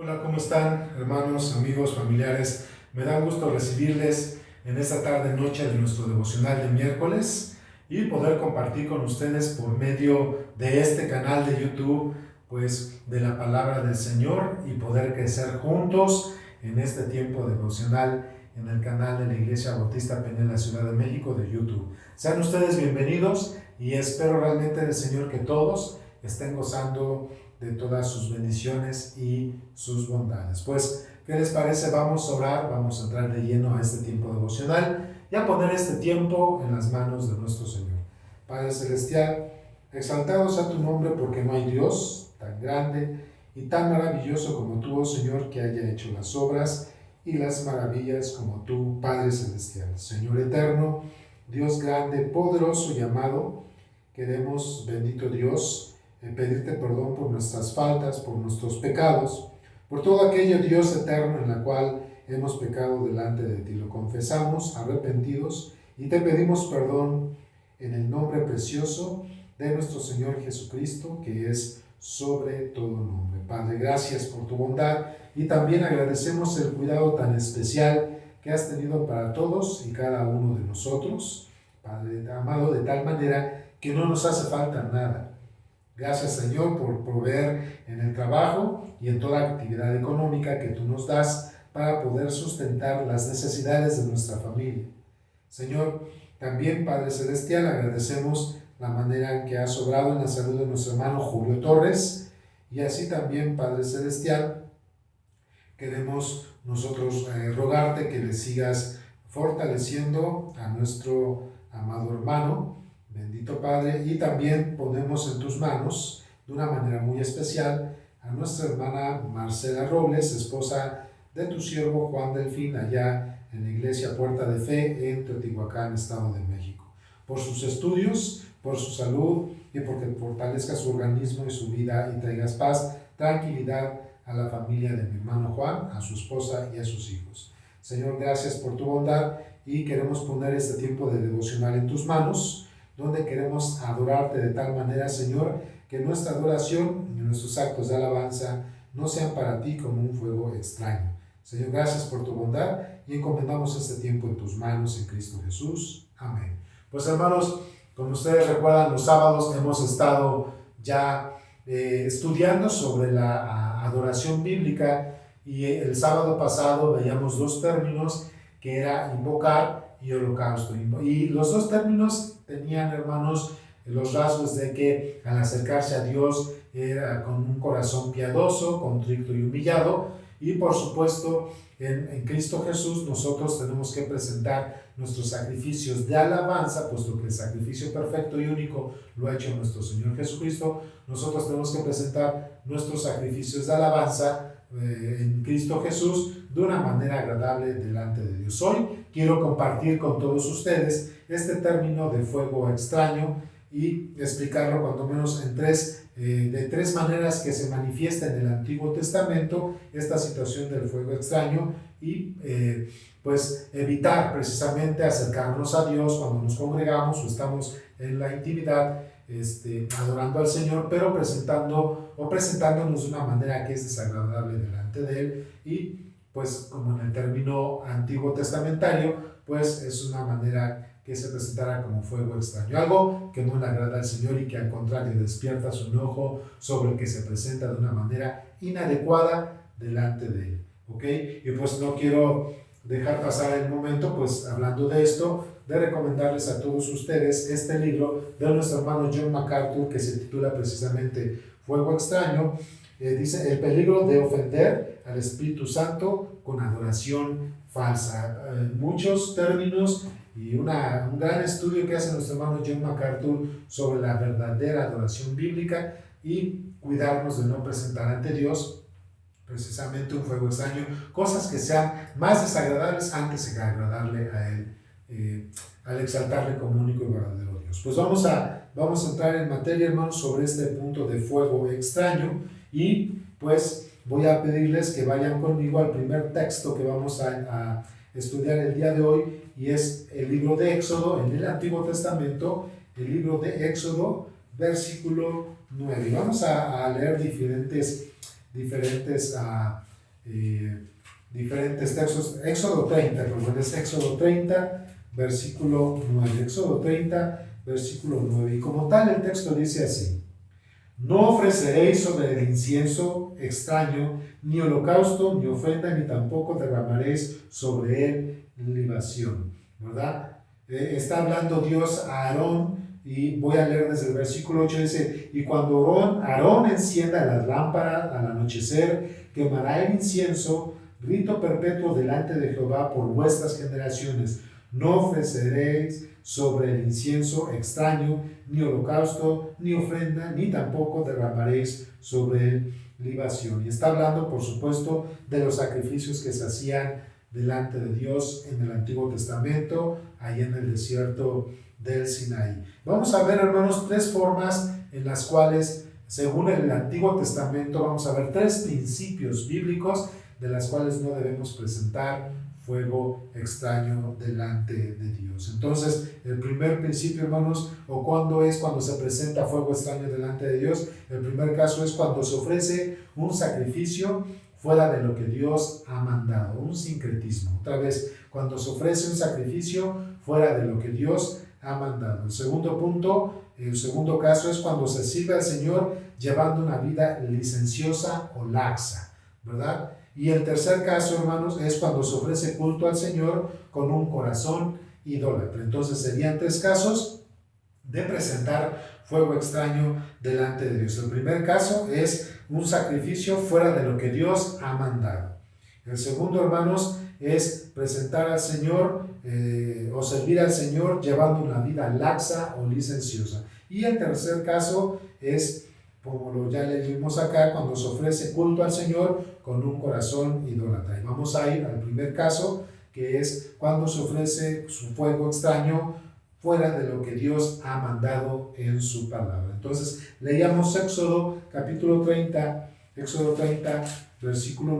Hola, ¿cómo están, hermanos, amigos, familiares? Me da gusto recibirles en esta tarde-noche de nuestro devocional de miércoles y poder compartir con ustedes por medio de este canal de YouTube, pues, de la palabra del Señor y poder crecer juntos en este tiempo devocional en el canal de la Iglesia Bautista Penel, la Ciudad de México, de YouTube. Sean ustedes bienvenidos y espero realmente del Señor que todos estén gozando de todas sus bendiciones y sus bondades. Pues, ¿qué les parece? Vamos a orar, vamos a entrar de lleno a este tiempo devocional y a poner este tiempo en las manos de nuestro Señor. Padre Celestial, exaltado sea tu nombre porque no hay Dios tan grande y tan maravilloso como tú, oh Señor, que haya hecho las obras y las maravillas como tú, Padre Celestial. Señor eterno, Dios grande, poderoso y amado, queremos, bendito Dios, pedirte perdón por nuestras faltas, por nuestros pecados, por todo aquello, Dios eterno, en la cual hemos pecado delante de ti. Lo confesamos arrepentidos y te pedimos perdón en el nombre precioso de nuestro Señor Jesucristo, que es sobre todo nombre. Padre, gracias por tu bondad y también agradecemos el cuidado tan especial que has tenido para todos y cada uno de nosotros, Padre amado, de tal manera que no nos hace falta nada. Gracias, Señor, por proveer en el trabajo y en toda actividad económica que tú nos das para poder sustentar las necesidades de nuestra familia. Señor, también, Padre Celestial, agradecemos la manera en que has obrado en la salud de nuestro hermano Julio Torres, y así también, Padre Celestial, queremos nosotros rogarte que le sigas fortaleciendo a nuestro amado hermano. Bendito Padre, y también ponemos en tus manos, de una manera muy especial, a nuestra hermana Marcela Robles, esposa de tu siervo Juan Delfín, allá en la Iglesia Puerta de Fe, en Teotihuacán, Estado de México. Por sus estudios, por su salud y porque fortalezca su organismo y su vida y traigas paz, tranquilidad a la familia de mi hermano Juan, a su esposa y a sus hijos. Señor, gracias por tu bondad y queremos poner este tiempo de devocional en tus manos, donde queremos adorarte de tal manera, Señor, que nuestra adoración y nuestros actos de alabanza no sean para ti como un fuego extraño. Señor, gracias por tu bondad y encomendamos este tiempo en tus manos en Cristo Jesús. Amén. Pues, hermanos, como ustedes recuerdan, los sábados hemos estado ya estudiando sobre la adoración bíblica, y el sábado pasado veíamos dos términos, que era invocar y holocausto. Y los dos términos tenían, hermanos, los rasgos de que al acercarse a Dios era con un corazón piadoso, contrito y humillado. Y por supuesto, en Cristo Jesús nosotros tenemos que presentar nuestros sacrificios de alabanza, puesto que el sacrificio perfecto y único lo ha hecho nuestro Señor Jesucristo. Nosotros tenemos que presentar nuestros sacrificios de alabanza en Cristo Jesús de una manera agradable delante de Dios. Hoy quiero compartir con todos ustedes este término de fuego extraño y explicarlo cuando menos en de tres maneras que se manifiesta en el Antiguo Testamento esta situación del fuego extraño, y pues evitar precisamente acercarnos a Dios cuando nos congregamos o estamos en la intimidad adorando al Señor, pero presentándonos de una manera que es desagradable delante de Él. Y pues, como en el término antiguo testamentario, pues es una manera que se presentara como fuego extraño, algo que no le agrada al Señor y que al contrario despierta su enojo sobre el que se presenta de una manera inadecuada delante de Él. ¿Ok? Y pues no quiero dejar pasar el momento, pues hablando de esto, de recomendarles a todos ustedes este libro de nuestro hermano John MacArthur, que se titula precisamente Fuego Extraño. Dice: el peligro de ofender al Espíritu Santo con adoración falsa. Muchos términos y un gran estudio que hace nuestro hermano John MacArthur sobre la verdadera adoración bíblica y cuidarnos de no presentar ante Dios precisamente un fuego extraño, cosas que sean más desagradables antes de agradarle a Él, al exaltarle como único y verdadero Dios. Pues vamos a entrar en materia, hermanos, sobre este punto de fuego extraño, y pues voy a pedirles que vayan conmigo al primer texto que vamos a estudiar el día de hoy, y es el libro de Éxodo, en el Antiguo Testamento, el libro de Éxodo, versículo 9. Y vamos a leer diferentes diferentes textos. Éxodo 30, perdón, es Éxodo 30, versículo 9. Éxodo 30, versículo 9. Y como tal el texto dice así: no ofreceréis sobre el incienso extraño ni holocausto, ni ofrenda, ni tampoco derramaréis sobre él libación. ¿Verdad? Está hablando Dios a Aarón, y voy a leer desde el versículo 8, dice: y cuando Aarón encienda las lámparas al anochecer, quemará el incienso, rito perpetuo delante de Jehová por vuestras generaciones. No ofreceréis sobre el incienso extraño, ni holocausto, ni ofrenda, ni tampoco derramaréis sobre él libación. Y está hablando, por supuesto, de los sacrificios que se hacían delante de Dios en el Antiguo Testamento, ahí en el desierto del Sinaí. Vamos a ver, hermanos, tres formas en las cuales, según el Antiguo Testamento, vamos a ver tres principios bíblicos de las cuales no debemos presentar fuego extraño delante de Dios. Entonces, el primer principio, hermanos, o cuando se presenta fuego extraño delante de Dios, el primer caso es cuando se ofrece un sacrificio fuera de lo que Dios ha mandado, un sincretismo. Otra vez, cuando se ofrece un sacrificio fuera de lo que Dios ha mandado. El segundo punto, el segundo caso es cuando se sirve al Señor llevando una vida licenciosa o laxa, ¿verdad? Y el tercer caso, hermanos, es cuando se ofrece culto al Señor con un corazón idólatra. Entonces serían tres casos de presentar fuego extraño delante de Dios. El primer caso es un sacrificio fuera de lo que Dios ha mandado. El segundo, hermanos, es presentar al Señor o servir al Señor llevando una vida laxa o licenciosa. Y el tercer caso es, como ya leímos acá, cuando se ofrece culto al Señor con un corazón idólatra. Y vamos a ir al primer caso, que es cuando se ofrece su fuego extraño fuera de lo que Dios ha mandado en su palabra. Entonces, leíamos Éxodo capítulo 30, versículo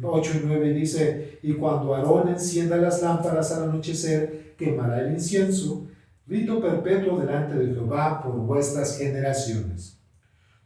8 y 9, dice: y cuando Aarón encienda las lámparas al anochecer, quemará el incienso, rito perpetuo delante de Jehová por vuestras generaciones.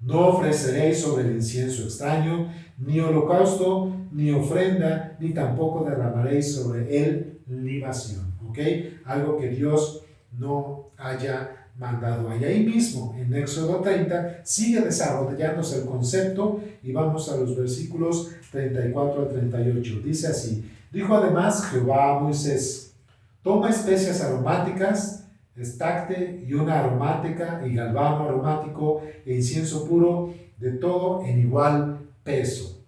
No ofreceréis sobre el incienso extraño, ni holocausto, ni ofrenda, ni tampoco derramaréis sobre él libación. ¿Ok? Algo que Dios no haya mandado. Y ahí mismo, en Éxodo 30, sigue desarrollándose el concepto, y vamos a los versículos 34 al 38. Dice así: dijo además Jehová a Moisés: toma especias aromáticas, estacte y una aromática, y galbano aromático, e incienso puro, de todo en igual peso.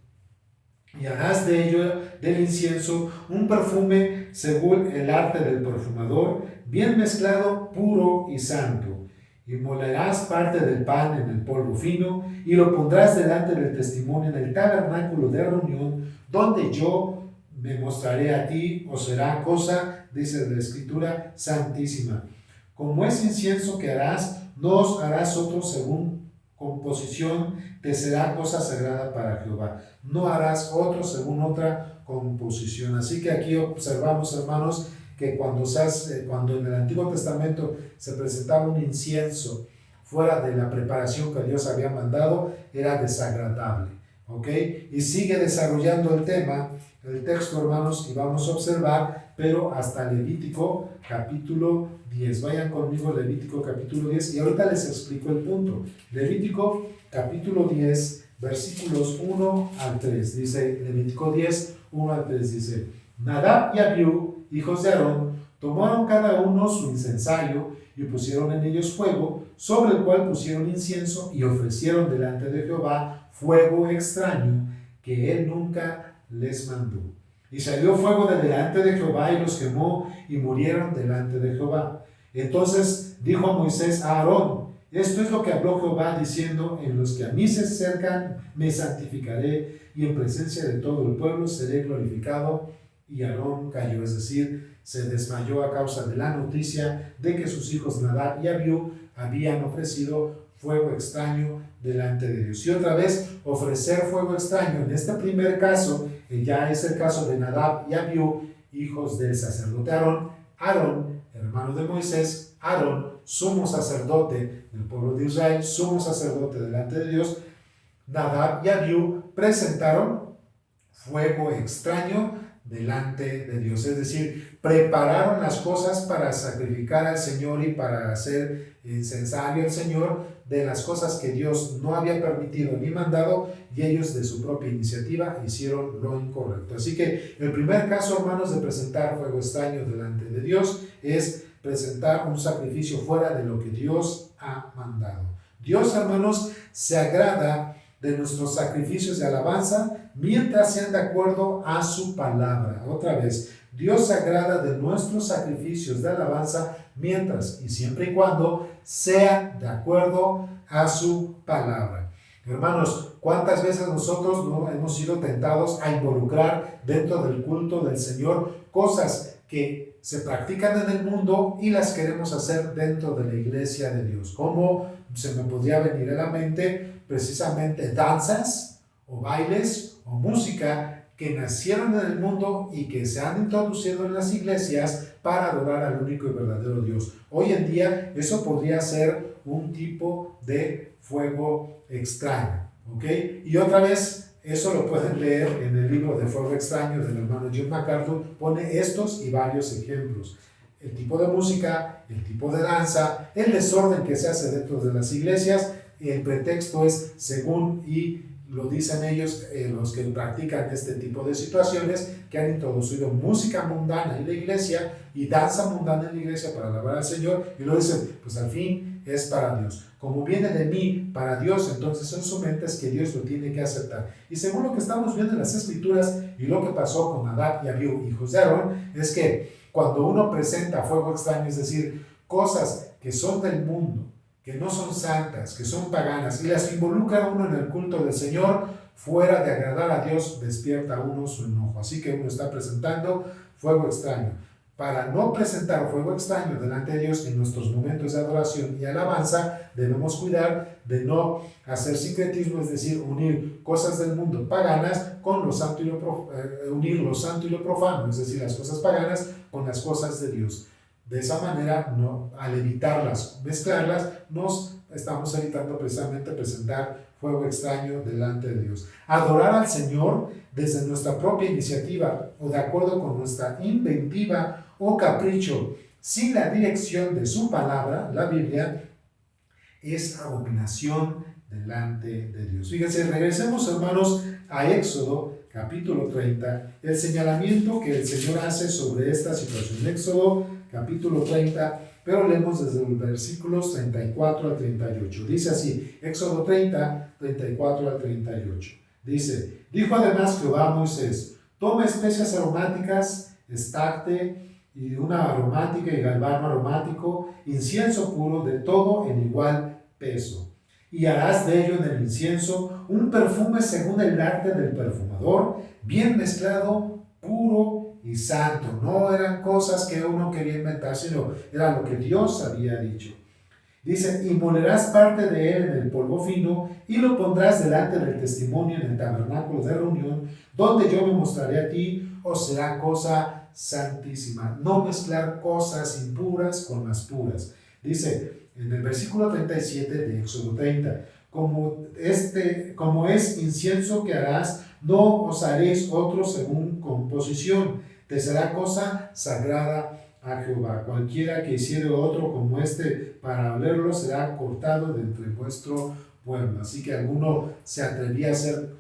Y harás de ello, del incienso, un perfume según el arte del perfumador, bien mezclado, puro y santo. Y molerás parte del pan en el polvo fino, y lo pondrás delante del testimonio en el tabernáculo de reunión, donde yo me mostraré a ti, o será cosa, dice la Escritura, santísima. Como es incienso que harás, no os harás otro según composición, te será cosa sagrada para Jehová. No harás otro según otra composición. Así que aquí observamos, hermanos, que cuando en el Antiguo Testamento se presentaba un incienso fuera de la preparación que Dios había mandado, era desagradable. ¿Ok? Y sigue desarrollando el tema, el texto, hermanos, y vamos a observar, pero hasta Levítico capítulo 10. Vayan conmigo, Levítico capítulo 10, y ahorita les explico el punto. Levítico capítulo 10, versículos 1 al 3. Dice, Levítico 10, 1 al 3, dice: Nadab y Abiú, hijos de Aarón, tomaron cada uno su incensario y pusieron en ellos fuego, sobre el cual pusieron incienso, y ofrecieron delante de Jehová fuego extraño que él nunca les mandó. Y salió fuego de delante de Jehová y los quemó, y murieron delante de Jehová. Entonces dijo a Moisés a Aarón: esto es lo que habló Jehová, diciendo: en los que a mí se acercan me santificaré, y en presencia de todo el pueblo seré glorificado. Y Aarón cayó, es decir, se desmayó a causa de la noticia de que sus hijos Nadab y Abiú habían ofrecido fuego extraño delante de Dios. Y otra vez, ofrecer fuego extraño, en este primer caso, ya es el caso de Nadab y Abiú, hijos del sacerdote Aarón. Aarón, hermano de Moisés, Aarón, sumo sacerdote del pueblo de Israel, sumo sacerdote delante de Dios. Nadab y Abiú presentaron fuego extraño delante de Dios. Es decir, prepararon las cosas para sacrificar al Señor y para hacer incensario al Señor de las cosas que Dios no había permitido ni mandado, y ellos de su propia iniciativa hicieron lo incorrecto. Así que el primer caso, hermanos, de presentar fuego extraño delante de Dios es presentar un sacrificio fuera de lo que Dios ha mandado. Dios, hermanos, se agrada de nuestros sacrificios de alabanza mientras sean de acuerdo a su palabra. Otra vez, Dios se agrada de nuestros sacrificios de alabanza mientras y siempre y cuando sean de acuerdo a su palabra. Hermanos, ¿cuántas veces nosotros no hemos sido tentados a involucrar dentro del culto del Señor cosas que se practican en el mundo y las queremos hacer dentro de la iglesia de Dios? Como se me podría venir a la mente precisamente danzas o bailes o música que nacieron en el mundo y que se han introducido en las iglesias para adorar al único y verdadero Dios. Hoy en día eso podría ser un tipo de fuego extraño, ¿ok? Y otra vez, eso lo pueden leer en el libro de Fuego Extraño del hermano John MacArthur. Pone estos y varios ejemplos: el tipo de música, el tipo de danza, el desorden que se hace dentro de las iglesias. Y el pretexto es según, y lo dicen ellos, los que practican este tipo de situaciones, que han introducido música mundana en la iglesia y danza mundana en la iglesia para alabar al Señor, y lo dicen, pues al fin es para Dios. Como viene de mí para Dios, entonces en su mente es que Dios lo tiene que aceptar. Y según lo que estamos viendo en las Escrituras y lo que pasó con Nadab y Abiú, hijos de Aarón, es que cuando uno presenta fuego extraño, es decir, cosas que son del mundo, que no son santas, que son paganas, y las involucra uno en el culto del Señor, fuera de agradar a Dios, despierta uno su enojo. Así que uno está presentando fuego extraño. Para no presentar fuego extraño delante de Dios en nuestros momentos de adoración y alabanza, debemos cuidar de no hacer sincretismo, es decir, unir cosas del mundo paganas con lo santo y unir lo santo y lo profano, es decir, las cosas paganas con las cosas de Dios. De esa manera, no, al evitarlas, mezclarlas, nos estamos evitando precisamente presentar fuego extraño delante de Dios. Adorar al Señor desde nuestra propia iniciativa o de acuerdo con nuestra inventiva o capricho, sin la dirección de su palabra, la Biblia, es abominación delante de Dios. Fíjense, regresemos, hermanos, a Éxodo capítulo 30, el señalamiento que el Señor hace sobre esta situación. Éxodo capítulo 30, pero leemos desde los versículos 34 al 38. Dice así, Éxodo 30, 34 al 38. Dice, dijo además Jehová a Moisés, toma especias aromáticas, estacte y una aromática y galvano aromático, incienso puro de todo en igual peso. Y harás de ello en el incienso un perfume según el arte del perfumador, bien mezclado, puro y santo. No eran cosas que uno quería inventar, sino era lo que Dios había dicho. Dice, y molerás parte de él en el polvo fino y lo pondrás delante del testimonio en el tabernáculo de reunión, donde yo me mostraré a ti, o será cosa santísima. No mezclar cosas impuras con las puras. Dice en el versículo 37 de Éxodo 30, como es incienso que harás, no os haréis otro según composición, te será cosa sagrada a Jehová. Cualquiera que hiciere otro como este para olerlo será cortado de entre vuestro pueblo. Así que alguno se atrevía a hacer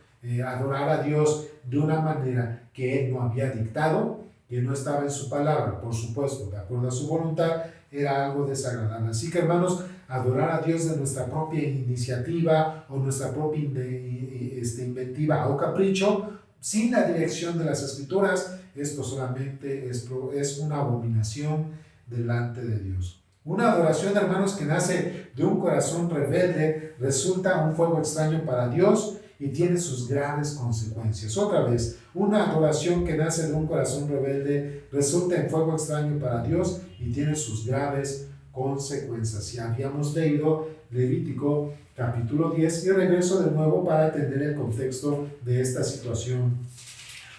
adorar a Dios de una manera que él no había dictado, que no estaba en su palabra, por supuesto, de acuerdo a su voluntad, era algo desagradable. Así que, hermanos, adorar a Dios de nuestra propia iniciativa o nuestra propia inventiva o capricho, sin la dirección de las Escrituras, esto solamente es una abominación delante de Dios. Una adoración, hermanos, que nace de un corazón rebelde resulta un fuego extraño para Dios y tiene sus graves consecuencias. Otra vez, una adoración que nace de un corazón rebelde resulta en fuego extraño para Dios y tiene sus graves consecuencias. Ya habíamos leído Levítico capítulo 10 y regreso de nuevo para entender el contexto de esta situación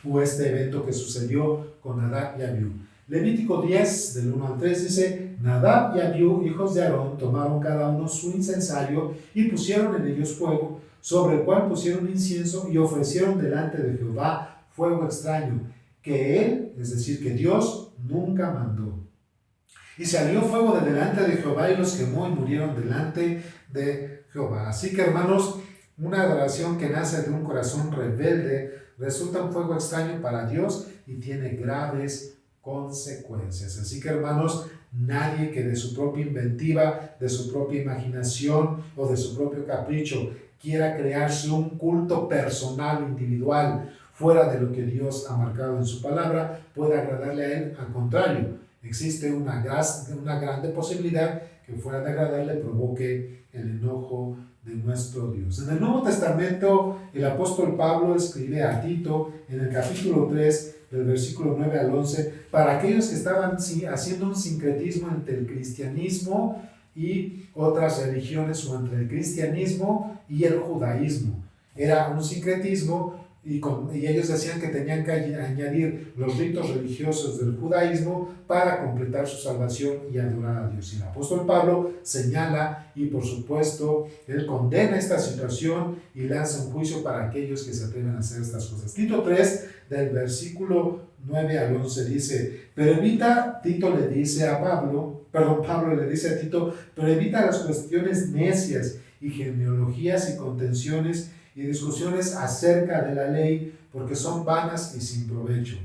o este evento que sucedió con Nadab y Abiú. Levítico 10, del 1 al 3 dice, Nadab y Abiú, hijos de Aarón, tomaron cada uno su incensario y pusieron en ellos fuego, sobre el cual pusieron incienso y ofrecieron delante de Jehová fuego extraño, que él, es decir, que Dios nunca mandó. Y salió fuego de delante de Jehová y los quemó y murieron delante de Jehová. Así que, hermanos, una adoración que nace de un corazón rebelde resulta un fuego extraño para Dios y tiene graves consecuencias. Así que, hermanos, nadie que de su propia inventiva, de su propia imaginación o de su propio capricho quiera crearse un culto personal, individual, fuera de lo que Dios ha marcado en su palabra, puede agradarle a él. Al contrario, existe una grande posibilidad que fuera de agradarle provoque el enojo de nuestro Dios. En el Nuevo Testamento, el apóstol Pablo escribe a Tito en el capítulo 3, del versículo 9 al 11, para aquellos que estaban haciendo un sincretismo entre el cristianismo y otras religiones, o entre el cristianismo y el judaísmo. Era un sincretismo y ellos decían que tenían que añadir los ritos religiosos del judaísmo para completar su salvación y adorar a Dios. Y el apóstol Pablo señala y, por supuesto, él condena esta situación y lanza un juicio para aquellos que se atreven a hacer estas cosas. Tito 3, del versículo 9 al 11 dice, Pablo le dice a Tito, pero evita las cuestiones necias y genealogías y contenciones y discusiones acerca de la ley, porque son vanas y sin provecho.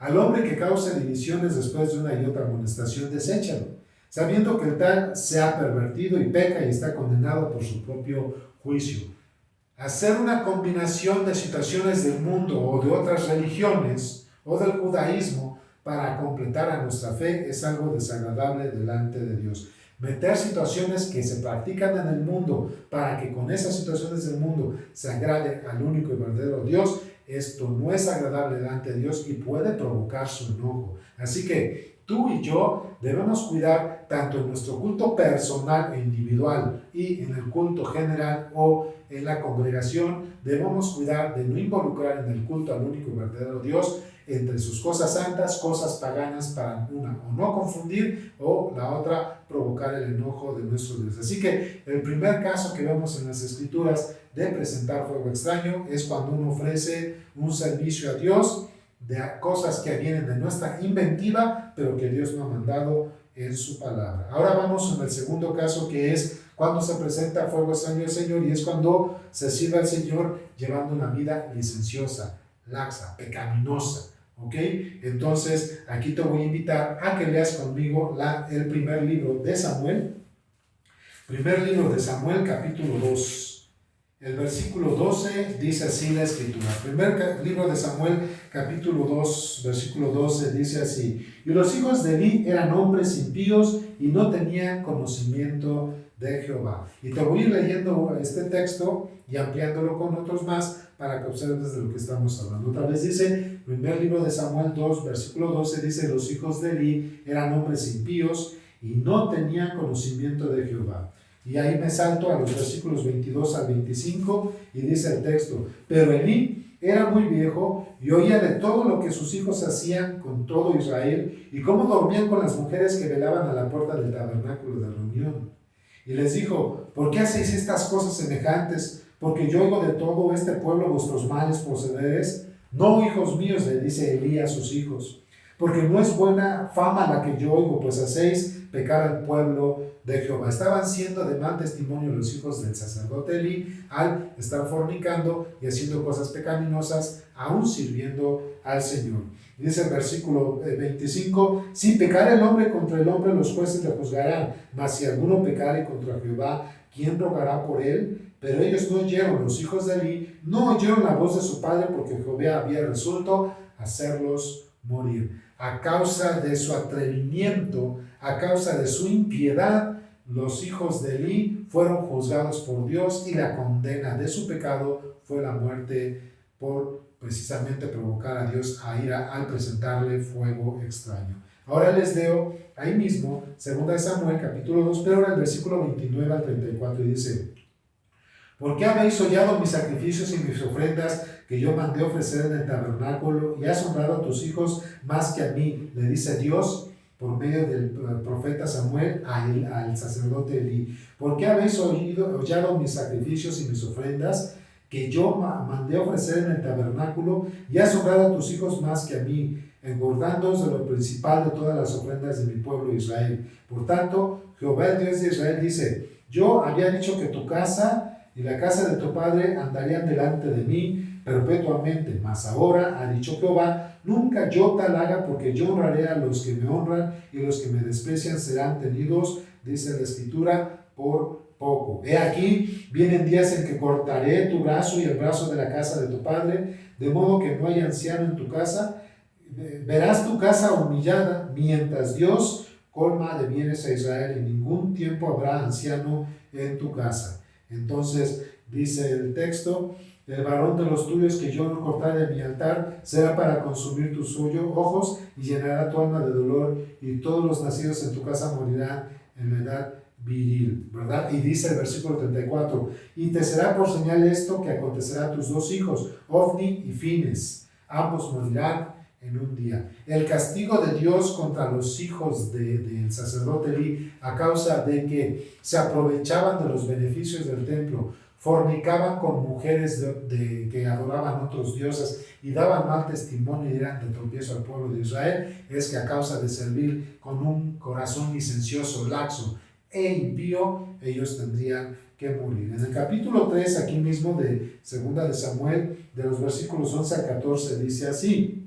Al hombre que cause divisiones después de una y otra amonestación, deséchalo, sabiendo que el tal se ha pervertido y peca y está condenado por su propio juicio. Hacer una combinación de situaciones del mundo o de otras religiones o del judaísmo para completar a nuestra fe es algo desagradable delante de Dios. Meter situaciones que se practican en el mundo para que con esas situaciones del mundo se agrade al único y verdadero Dios, esto no es agradable delante de Dios y puede provocar su enojo. Así que tú y yo debemos cuidar tanto en nuestro culto personal e individual y en el culto general o en la congregación, debemos cuidar de no involucrar en el culto al único y verdadero Dios entre sus cosas santas, cosas paganas, para una o no confundir o la otra provocar el enojo de nuestro Dios. Así que el primer caso que vemos en las Escrituras de presentar fuego extraño es cuando uno ofrece un servicio a Dios de cosas que vienen de nuestra inventiva, pero que Dios no ha mandado en su palabra. Ahora vamos en el segundo caso, que es cuando se presenta fuego extraño al Señor, y es cuando se sirve al Señor llevando una vida licenciosa, laxa, pecaminosa. ¿Ok? Entonces, aquí te voy a invitar a que leas conmigo el primer libro de Samuel. Primer libro de Samuel, capítulo 2. El versículo 12 dice así la Escritura. Primer libro de Samuel, capítulo 2, versículo 12 dice así. Y los hijos de Elí eran hombres impíos y no tenían conocimiento de Jehová. Y te voy a ir leyendo este texto y ampliándolo con otros más para que observes de lo que estamos hablando. Otra vez dice, primer libro de Samuel 2, versículo 12, dice, los hijos de Elí eran hombres impíos y no tenían conocimiento de Jehová. Y ahí me salto a los versículos 22 al 25 y dice el texto, pero Elí era muy viejo y oía de todo lo que sus hijos hacían con todo Israel y cómo dormían con las mujeres que velaban a la puerta del tabernáculo de reunión. Y les dijo, ¿por qué hacéis estas cosas semejantes? Porque yo oigo de todo este pueblo vuestros males procederes. No, hijos míos, le dice Elí a sus hijos, porque no es buena fama la que yo oigo, pues hacéis pecar al pueblo de Jehová. Estaban siendo de mal testimonio los hijos del sacerdote Elí al estar fornicando y haciendo cosas pecaminosas, aún sirviendo al Señor. Dice el versículo 25, si pecare el hombre contra el hombre, los jueces le juzgarán, mas si alguno pecare contra Jehová, ¿quién rogará por él? Pero ellos no oyeron, los hijos de Elí no oyeron la voz de su padre, porque Jehová había resuelto hacerlos morir. A causa de su atrevimiento, a causa de su impiedad, los hijos de Elí fueron juzgados por Dios y la condena de su pecado fue la muerte por precisamente provocar a Dios a ira al presentarle fuego extraño. Ahora les leo ahí mismo, 2 Samuel capítulo 2, pero ahora el versículo 29 al 34 y dice, ¿por qué habéis hollado mis sacrificios y mis ofrendas que yo mandé ofrecer en el tabernáculo y has honrado a tus hijos más que a mí? Le dice Dios por medio del profeta Samuel al sacerdote Elí. ¿Por qué habéis hollado mis sacrificios y mis ofrendas que yo mandé ofrecer en el tabernáculo, y has honrado a tus hijos más que a mí, engordándoos de lo principal de todas las ofrendas de mi pueblo Israel. Por tanto, Jehová el Dios de Israel dice: yo había dicho que tu casa y la casa de tu padre andarían delante de mí perpetuamente, mas ahora ha dicho Jehová: nunca yo tal haga, porque yo honraré a los que me honran, y los que me desprecian serán tenidos, dice la Escritura, por poco. He aquí, vienen días en que cortaré tu brazo y el brazo de la casa de tu padre, de modo que no haya anciano en tu casa. Verás tu casa humillada, mientras Dios colma de bienes a Israel, y ningún tiempo habrá anciano en tu casa. Entonces, dice el texto: el varón de los tuyos que yo no cortaré de mi altar será para consumir tus ojos, y llenará tu alma de dolor, y todos los nacidos en tu casa morirán en la edad viril, ¿verdad? Y dice el versículo 34: y te será por señal esto que acontecerá a tus dos hijos, Ofni y Fines, ambos morirán en un día. El castigo de Dios contra los hijos del sacerdote Elí, a causa de que se aprovechaban de los beneficios del templo, fornicaban con mujeres que adoraban otros dioses y daban mal testimonio y eran de tropiezo al pueblo de Israel, es que a causa de servir con un corazón licencioso, laxo e impío, ellos tendrían que morir. En el capítulo 3, aquí mismo de 2 de Samuel, de los versículos 11 al 14, dice así: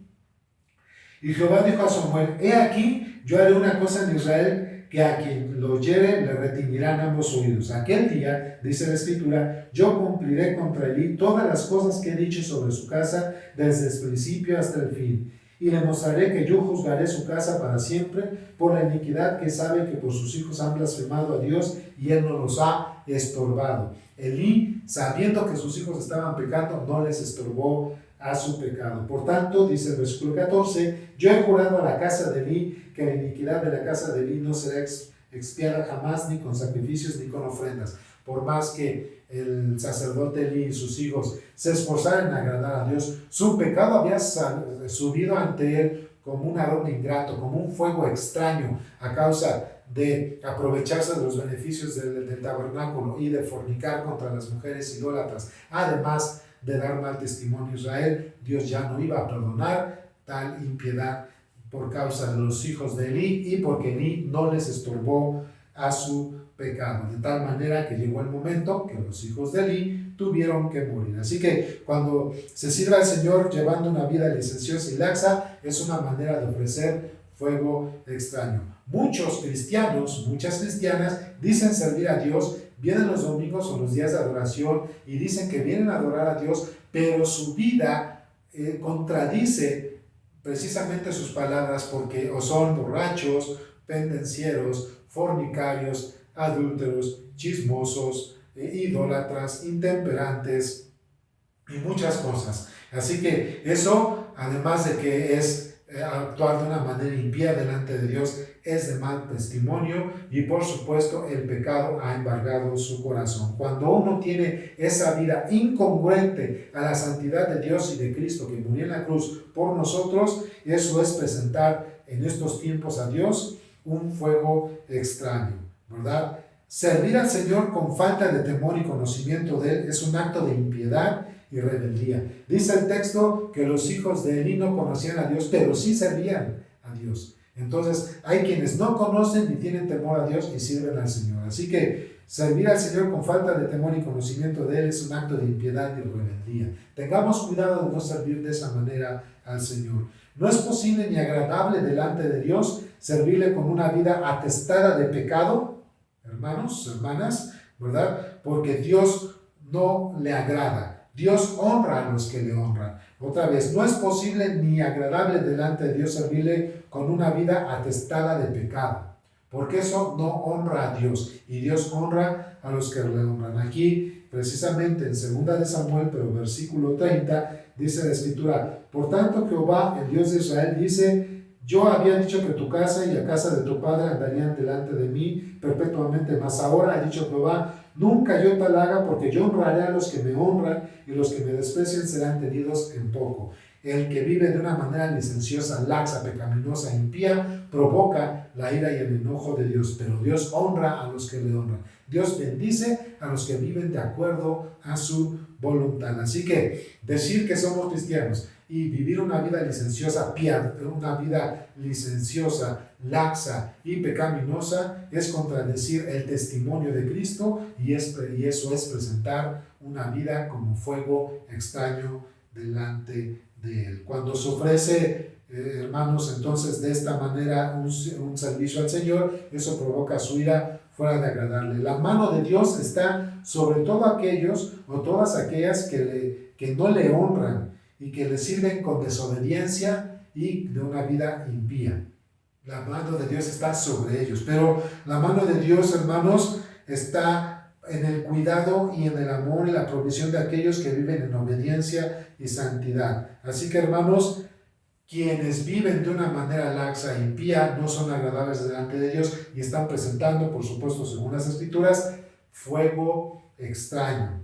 y Jehová dijo a Samuel: he aquí, yo haré una cosa en Israel, que a quien lo oyere le retiñirán ambos oídos. Aquel día, dice la Escritura, yo cumpliré contra Elí todas las cosas que he dicho sobre su casa, desde el principio hasta el fin. Y le mostraré que yo juzgaré su casa para siempre por la iniquidad que sabe que por sus hijos han blasfemado a Dios, y él no los ha estorbado. Elí, sabiendo que sus hijos estaban pecando, no les estorbó a su pecado. Por tanto, dice el versículo 14: yo he jurado a la casa de Elí que la iniquidad de la casa de Elí no será expiada jamás, ni con sacrificios ni con ofrendas. Por más que el sacerdote Elí y sus hijos se esforzaran en agradar a Dios, su pecado había subido ante él como un aroma ingrato, como un fuego extraño, a causa de aprovecharse de los beneficios del tabernáculo y de fornicar contra las mujeres idólatras, además de dar mal testimonio a Israel. Dios ya no iba a perdonar tal impiedad por causa de los hijos de Elí, y porque Elí no les estorbó a su pecado, de tal manera que llegó el momento que los hijos de Elí tuvieron que morir. Así que cuando se sirve al Señor llevando una vida licenciosa y laxa, es una manera de ofrecer fuego extraño. Muchos cristianos, muchas cristianas dicen servir a Dios, vienen los domingos o los días de adoración y dicen que vienen a adorar a Dios, pero su vida contradice precisamente sus palabras, porque o son borrachos, pendencieros, fornicarios, adúlteros, chismosos, idólatras, intemperantes y muchas cosas. Así que eso, además de que es actuar de una manera impía delante de Dios, es de mal testimonio, y por supuesto el pecado ha embargado su corazón. Cuando uno tiene esa vida incongruente a la santidad de Dios y de Cristo que murió en la cruz por nosotros, eso es presentar en estos tiempos a Dios un fuego extraño, ¿verdad? Servir al Señor con falta de temor y conocimiento de Él es un acto de impiedad y rebeldía. Dice el texto que los hijos de Elí no conocían a Dios, pero sí servían a Dios. Entonces, hay quienes no conocen ni tienen temor a Dios y sirven al Señor. Así que servir al Señor con falta de temor y conocimiento de Él es un acto de impiedad y rebeldía. Tengamos cuidado de no servir de esa manera al Señor. No es posible ni agradable delante de Dios servirle con una vida atestada de pecado, hermanos, hermanas, ¿verdad? Porque Dios no le agrada. Dios honra a los que le honran. Otra vez, no es posible ni agradable delante de Dios servirle con una vida atestada de pecado, porque eso no honra a Dios, y Dios honra a los que le honran. Aquí, precisamente en 2 de Samuel, pero versículo 30, dice la Escritura: por tanto Jehová, el Dios de Israel, dice: yo había dicho que tu casa y la casa de tu padre andarían delante de mí perpetuamente, mas ahora ha dicho Jehová: nunca yo tal haga, porque yo honraré a los que me honran, y los que me desprecian serán tenidos en poco. El que vive de una manera licenciosa, laxa, pecaminosa, impía, provoca la ira y el enojo de Dios, pero Dios honra a los que le honran. Dios bendice a los que viven de acuerdo a su voluntad. Así que decir que somos cristianos y vivir una vida licenciosa, una vida licenciosa, laxa y pecaminosa es contradecir el testimonio de Cristo y eso es presentar una vida como fuego extraño delante de Él. Cuando se ofrece, hermanos, entonces de esta manera un servicio al Señor, eso provoca su ira fuera de agradarle. La mano de Dios está sobre todo aquellos o todas aquellas que no le honran y que le sirven con desobediencia y de una vida impía. La mano de Dios está sobre ellos, pero la mano de Dios, hermanos, está en el cuidado y en el amor y la provisión de aquellos que viven en obediencia y santidad. Así que, hermanos, quienes viven de una manera laxa e impía no son agradables delante de Dios y están presentando, por supuesto, según las Escrituras, fuego extraño.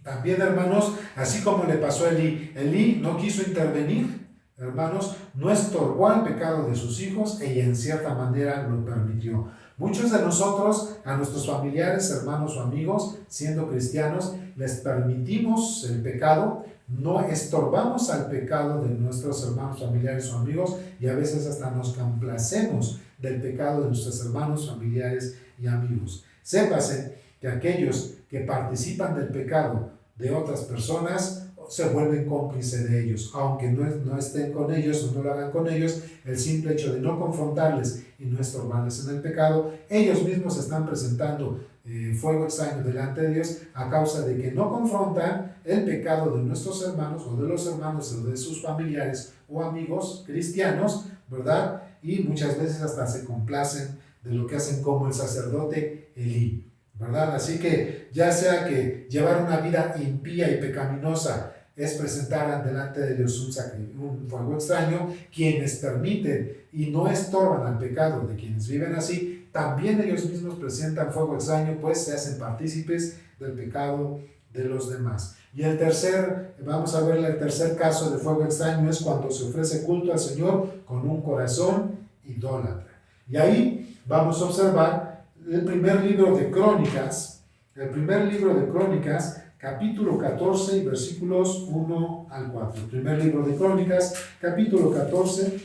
También, hermanos, así como le pasó a Elí no quiso intervenir, hermanos, no estorbó al pecado de sus hijos y en cierta manera lo permitió. Muchos de nosotros, a nuestros familiares, hermanos o amigos, siendo cristianos, les permitimos el pecado, no estorbamos al pecado de nuestros hermanos, familiares o amigos y a veces hasta nos complacemos del pecado de nuestros hermanos, familiares y amigos. Sépase que aquellos que participan del pecado de otras personas se vuelven cómplices de ellos, aunque no estén con ellos o no lo hagan con ellos. El simple hecho de no confrontarles y no estorbarles en el pecado, ellos mismos están presentando fuego extraño delante de Dios a causa de que no confrontan el pecado de nuestros hermanos o de los hermanos o de sus familiares o amigos cristianos, ¿verdad? Y muchas veces hasta se complacen de lo que hacen, como el sacerdote Elí, ¿verdad? Así que ya sea que llevar una vida impía y pecaminosa es presentar delante de Dios un fuego extraño, quienes permiten y no estorban al pecado de quienes viven así, también ellos mismos presentan fuego extraño, pues se hacen partícipes del pecado de los demás. Y vamos a ver el tercer caso de fuego extraño, es cuando se ofrece culto al Señor con un corazón idólatra. Y ahí vamos a observar el primer libro de Crónicas, capítulo 14 y versículos 1 al 4. El primer libro de Crónicas, capítulo 14,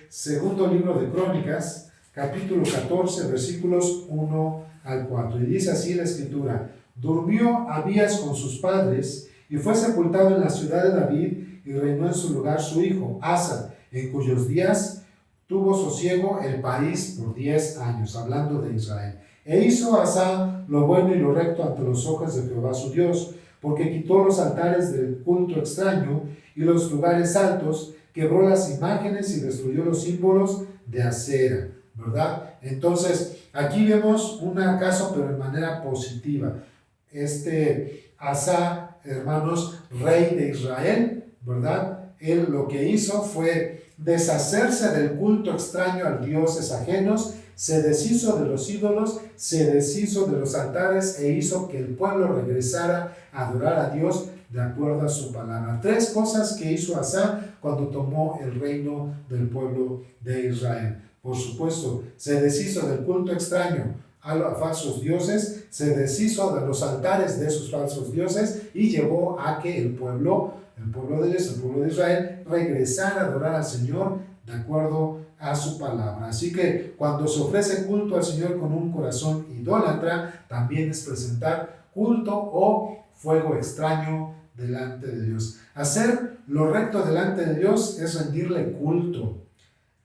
segundo libro de Crónicas, capítulo 14, versículos 1 al 4. Y dice así la Escritura: durmió Abías con sus padres y fue sepultado en la ciudad de David, y reinó en su lugar su hijo Asa, en cuyos días tuvo sosiego el país por 10 años, hablando de Israel. E hizo Asa lo bueno y lo recto ante los ojos de Jehová su Dios, porque quitó los altares del culto extraño y los lugares altos, quebró las imágenes y destruyó los símbolos de Acera, ¿verdad? Entonces, aquí vemos un caso, pero de manera positiva. Asa, hermanos, rey de Israel, ¿verdad? Él lo que hizo fue deshacerse del culto extraño a dioses ajenos, se deshizo de los ídolos, se deshizo de los altares e hizo que el pueblo regresara a adorar a Dios de acuerdo a su palabra. 3 cosas que hizo Asa cuando tomó el reino del pueblo de Israel. Por supuesto, se deshizo del culto extraño a los falsos dioses, se deshizo de los altares de esos falsos dioses y llevó a que el pueblo de Dios, el pueblo de Israel, regresara a adorar al Señor de acuerdo a su palabra. Así que cuando se ofrece culto al Señor con un corazón idólatra, también es presentar culto o fuego extraño delante de Dios. Hacer lo recto delante de Dios es rendirle culto.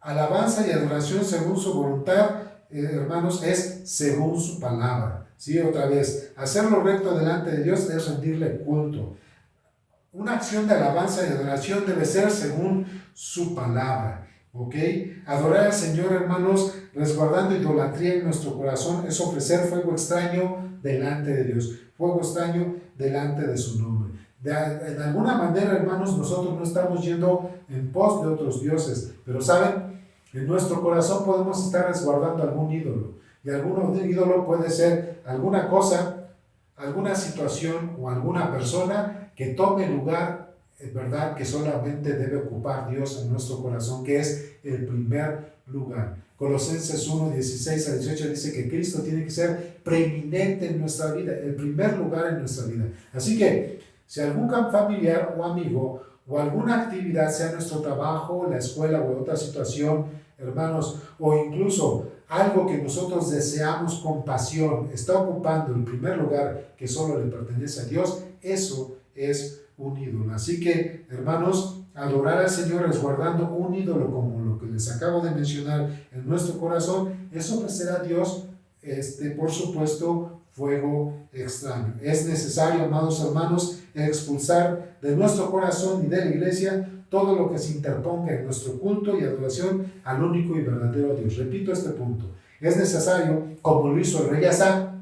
Alabanza y adoración según su voluntad, hermanos, es según su palabra. Sí, otra vez, hacer lo recto delante de Dios es rendirle culto. Una acción de alabanza y adoración debe ser según su palabra, ¿ok? Adorar al Señor, hermanos, resguardando idolatría en nuestro corazón, es ofrecer fuego extraño delante de Dios, fuego extraño delante de su nombre. De alguna manera, hermanos, nosotros no estamos yendo en pos de otros dioses, pero ¿saben? En nuestro corazón podemos estar resguardando algún ídolo, y algún ídolo puede ser alguna cosa, alguna situación o alguna persona que tome lugar, ¿verdad?, que solamente debe ocupar Dios en nuestro corazón, que es el primer lugar. Colosenses 1, 16 a 18 dice que Cristo tiene que ser preeminente en nuestra vida, el primer lugar en nuestra vida. Así que si algún familiar o amigo o alguna actividad, sea nuestro trabajo, la escuela o otra situación, hermanos, o incluso algo que nosotros deseamos con pasión, está ocupando el primer lugar que solo le pertenece a Dios, eso es un ídolo. Así que, hermanos, adorar al Señor resguardando un ídolo como lo que les acabo de mencionar en nuestro corazón, eso ofrecerá a Dios, por supuesto, fuego extraño. Es necesario, amados hermanos, expulsar de nuestro corazón y de la iglesia todo lo que se interponga en nuestro culto y adoración al único y verdadero Dios. Repito este punto. Es necesario, como lo hizo el rey Asa,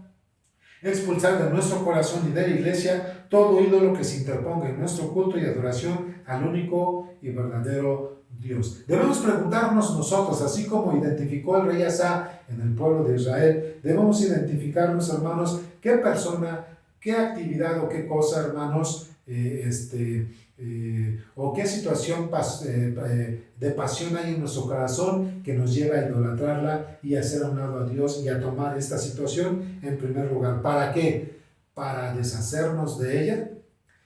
expulsar de nuestro corazón y de la iglesia todo ídolo que se interponga en nuestro culto y adoración al único y verdadero Dios. Debemos preguntarnos nosotros, así como identificó el rey Asa en el pueblo de Israel, debemos identificarnos, hermanos, qué persona, qué actividad o qué cosa, hermanos, o qué situación de pasión hay en nuestro corazón que nos lleva a idolatrarla y a hacer a un lado a Dios y a tomar esta situación en primer lugar. ¿Para qué? Para deshacernos de ella,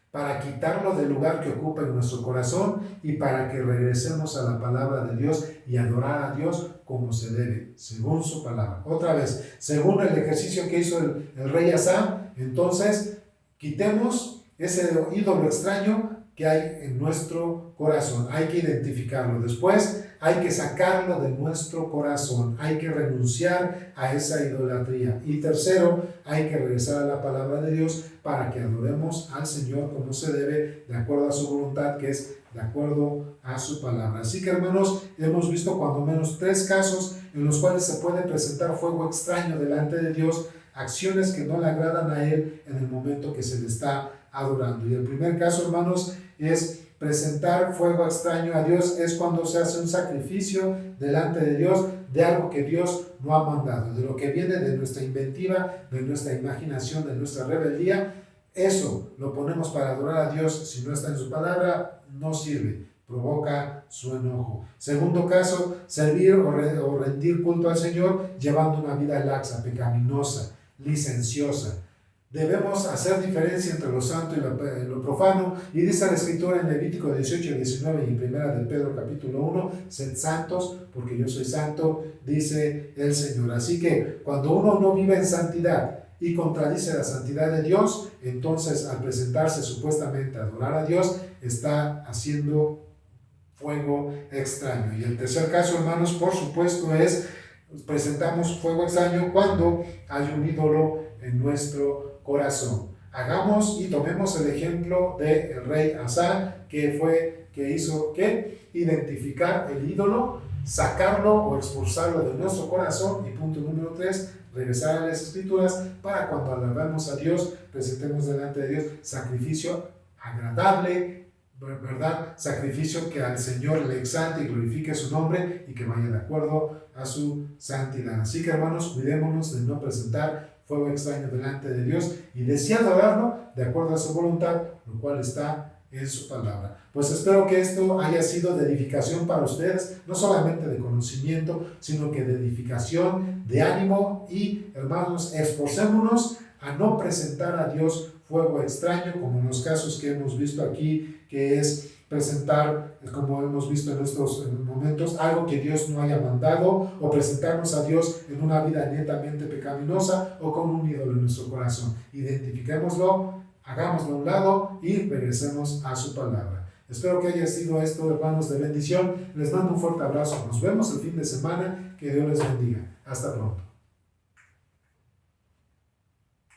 para quitarlo del lugar que ocupa en nuestro corazón y para que regresemos a la palabra de Dios y adorar a Dios como se debe, según su palabra. Otra vez, según el ejercicio que hizo el rey Asa, entonces quitemos ese ídolo extraño que hay en nuestro corazón. Hay que identificarlo. Después hay que sacarlo de nuestro corazón. Hay que renunciar a esa idolatría. Y tercero, hay que regresar a la palabra de Dios para que adoremos al Señor como se debe, de acuerdo a su voluntad, que es de acuerdo a su palabra. Así que, hermanos, hemos visto cuando menos 3 casos en los cuales se puede presentar fuego extraño delante de Dios, acciones que no le agradan a Él en el momento que se le está adorando. Y el primer caso, hermanos, es presentar fuego extraño a Dios, es cuando se hace un sacrificio delante de Dios de algo que Dios no ha mandado, de lo que viene de nuestra inventiva, de nuestra imaginación, de nuestra rebeldía. Eso lo ponemos para adorar a Dios. Si no está en su palabra, no sirve, provoca su enojo. Segundo caso, servir o rendir culto al Señor llevando una vida laxa, pecaminosa, licenciosa. Debemos hacer diferencia entre lo santo y lo profano, y dice la Escritura en Levítico 18, 19 y en Primera de Pedro capítulo 1, sed santos porque yo soy santo, dice el Señor. Así que cuando uno no vive en santidad y contradice la santidad de Dios, entonces al presentarse supuestamente a adorar a Dios, está haciendo fuego extraño. Y el tercer caso, hermanos, por supuesto, es presentamos fuego extraño cuando hay un ídolo en nuestro corazón. Hagamos y tomemos el ejemplo del rey Asa, que hizo identificar el ídolo, sacarlo o expulsarlo de nuestro corazón. Y punto número 3, regresar a las Escrituras para cuando alabamos a Dios, presentemos delante de Dios sacrificio agradable, ¿verdad? Sacrificio que al Señor le exalte y glorifique su nombre y que vaya de acuerdo a su santidad. Así que, hermanos, cuidémonos de no presentar fuego extraño delante de Dios y desea adorarlo de acuerdo a su voluntad, lo cual está en su palabra. Pues espero que esto haya sido de edificación para ustedes, no solamente de conocimiento, sino que de edificación, de ánimo. Y, hermanos, esforcémonos a no presentar a Dios fuego extraño, como en los casos que hemos visto aquí, que es presentar, como hemos visto en estos momentos, algo que Dios no haya mandado, o presentarnos a Dios en una vida netamente pecaminosa o con un ídolo en nuestro corazón. Identifiquémoslo, hagámoslo a un lado y regresemos a su palabra. Espero que haya sido esto, hermanos, de bendición. Les mando un fuerte abrazo. Nos vemos el fin de semana. Que Dios les bendiga. Hasta pronto.